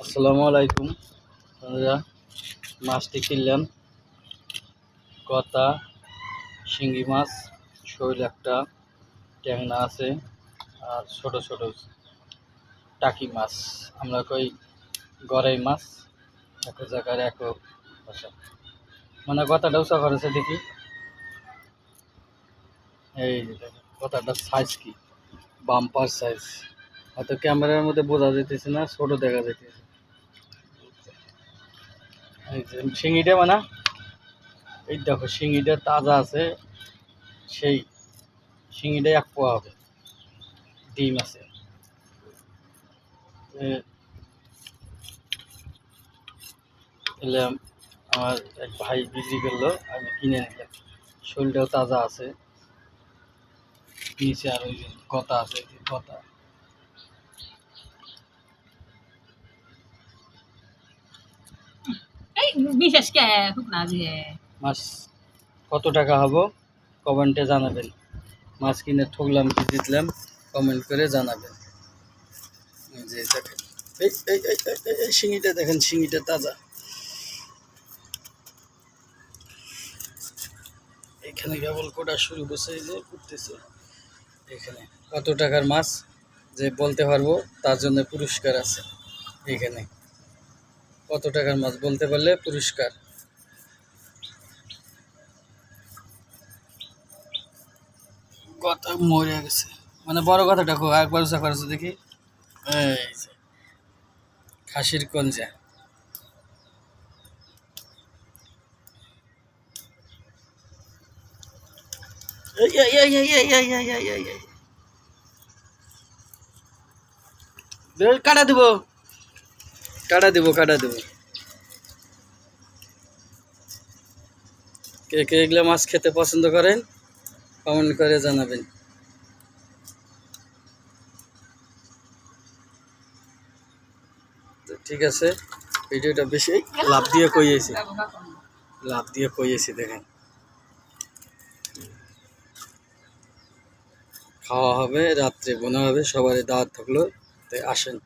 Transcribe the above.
আসসালামু আলাইকুম বন্ধুরা। মাছটি কিনলাম গতা, শিঙ্গি মাছ, শৈল একটা, ট্যাংরা আছে আর ছোট ছোট টাকি মাছ। আমরা কই গড়াই মাছ, এক জায়গার এক ভাষা মানে গতাটা উঁচা করেছে দেখি। এই গতাটার সাইজ কি, বাম্পার সাইজ। হয়তো ক্যামেরার মধ্যে বোঝা যেতেছে না, ছোট দেখা যাইতেছে। এই যে শিঙিটা মানে এই দেখো, শিঙিটা তাজা আছে, সেই শিঙিটাই এক পোয়া হবে। ডিম আছে। এলে আমার এক ভাই বিক্রি করলো, আমি কিনে নিলাম। শরীরটাও তাজা আছে, নিচে আর ওই যে গতা আছে, গতা। মাছ কত টাকা হবো কমেন্টে জানাবেন। মাছ কিনে ঠকলাম কি জিতলাম কমেন্ট করে জানাবেন। এই যে দেখেন, এই শিঙিটা দেখেন, শিঙিটা তাজা। এখানে কেবল কোটা শুরু করছে, এই যে করতেছে। এখানে কত টাকার মাছ যে বলতে পারবো, তার জন্য পুরস্কার আছে। এখানে কত টাকার মাছ বলতে পারলে পুরস্কার। কথা মরে গেছে মানে বড় কথাটা খুব একবার উঁচা করেছে দেখি। এই যে খাসির কঞ্জা। কাটা দিব, কাটা দিব, কাটা দিব। কে কে এগুলো মাছ খেতে পছন্দ করেন কমেন্ট করে জানাবেন। তো ঠিক আছে, ভিডিওটা বেশি লাভ দিয়ে কইয়েছি, লাভ দিয়ে কইয়েছি। দেখেন খাওয়া হবে, রাত্রে বোনা হবে, সবারই দাওয়াত থাকলো, তাই আসেন।